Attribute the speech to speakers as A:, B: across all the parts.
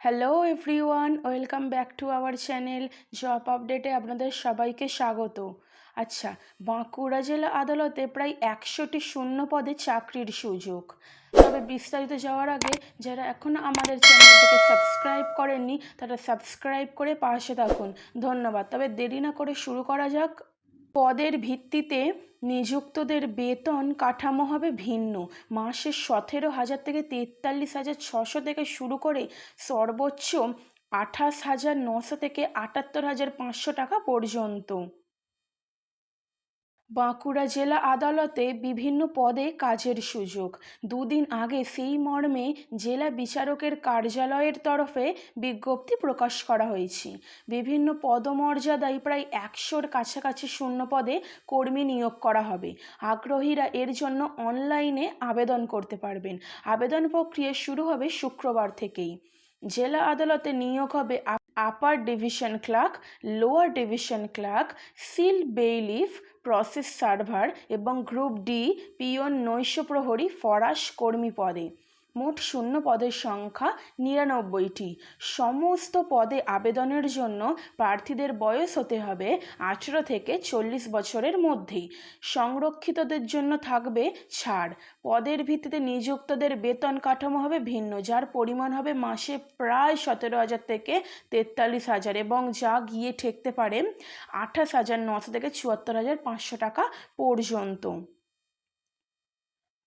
A: Hello everyone, welcome back to our channel job আপডেটে আপনাদের সবাইকে স্বাগত। আচ্ছা, বাঁকুড়া জেলা আদালতে প্রায় 100টি শূন্য পদে চাকরির সুযোগ। তবে বিস্তারিত যাওয়ার আগে যারা এখনও আমাদের চ্যানেলটিকে সাবস্ক্রাইব করেননি তারা সাবস্ক্রাইব করে পাশে থাকুন, ধন্যবাদ। তবে দেরি না করে শুরু করা যাক। পদের ভিত্তিতে নিযুক্তদের বেতন কাঠামো হবে ভিন্ন। মাসে 17,000 থেকে 43,600 থেকে শুরু করে সর্বোচ্চ 28,900 থেকে 78,500 টাকা পর্যন্ত। বাঁকুড়া জেলা আদালতে বিভিন্ন পদে কাজের সুযোগ। দুদিন আগে সেই মর্মে জেলা বিচারকের কার্যালয়ের তরফে বিজ্ঞপ্তি প্রকাশ করা হয়েছে। বিভিন্ন পদমর্যাদায় প্রায় 100-র কাছাকাছি শূন্য পদে কর্মী নিয়োগ করা হবে। আগ্রহীরা এর জন্য অনলাইনে আবেদন করতে পারবেন। আবেদন প্রক্রিয়া শুরু হবে শুক্রবার থেকেই। জেলা আদালতে নিয়োগ হবে upper division clerk, lower division clerk, seal bailiff, process server এবং গ্রুপ ডি পিওন নৈশ প্রহরী ফরাশ কর্মী পদে। মোট শূন্য পদের সংখ্যা 99টি। সমস্ত পদে আবেদনের জন্য প্রার্থীদের বয়স হতে হবে 18 থেকে 40 বছরের মধ্যেই। সংরক্ষিতদের জন্য থাকবে ছাড়। পদের ভিত্তিতে নিযুক্তদের বেতন কাঠামো হবে ভিন্ন, যার পরিমাণ হবে মাসে প্রায় 17,000 থেকে 43,000 এবং যা গিয়ে ঠেকতে পারে 28,900 থেকে 74,500 টাকা পর্যন্ত।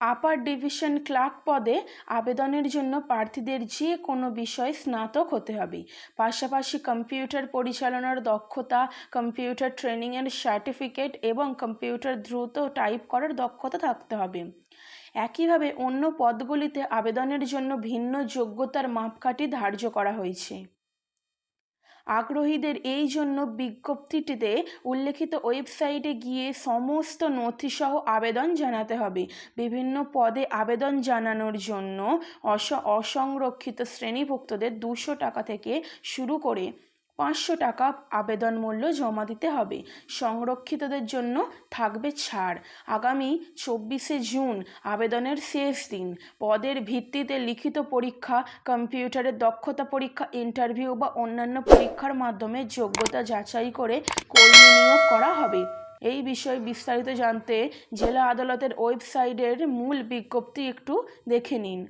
A: আপার ডিভিশন ক্লার্ক পদে আবেদনের জন্য প্রার্থীদের যে কোনো বিষয়ে স্নাতক হতে হবে। পাশাপাশি কম্পিউটার পরিচালনার দক্ষতা, কম্পিউটার ট্রেনিংয়ের সার্টিফিকেট এবং কম্পিউটার দ্রুত টাইপ করার দক্ষতা থাকতে হবে। একইভাবে অন্য পদগুলিতে আবেদনের জন্য ভিন্ন যোগ্যতার মাপকাঠি ধার্য করা হয়েছে। আগ্রহীদের এই জন্য বিজ্ঞপ্তিটিতে উল্লেখিত ওয়েবসাইটে গিয়ে সমস্ত নথিসহ আবেদন জানাতে হবে। বিভিন্ন পদে আবেদন জানানোর জন্য অসংরক্ষিত শ্রেণীভুক্তদের 200 টাকা থেকে শুরু করে 500 টাকা আবেদন মূল্য জমা দিতে হবে। সংরক্ষিতদের জন্য থাকবে ছাড়। আগামী 24শে জুন আবেদনের শেষ দিন। পদের ভিত্তিতে লিখিত পরীক্ষা, কম্পিউটারের দক্ষতা পরীক্ষা, ইন্টারভিউ বা অন্যান্য পরীক্ষার মাধ্যমে যোগ্যতা যাচাই করে কর্মী নিয়োগ করা হবে। এই বিষয়ে বিস্তারিত জানতে জেলা আদালতের ওয়েবসাইটের মূল বিজ্ঞপ্তি একটু দেখে নিন।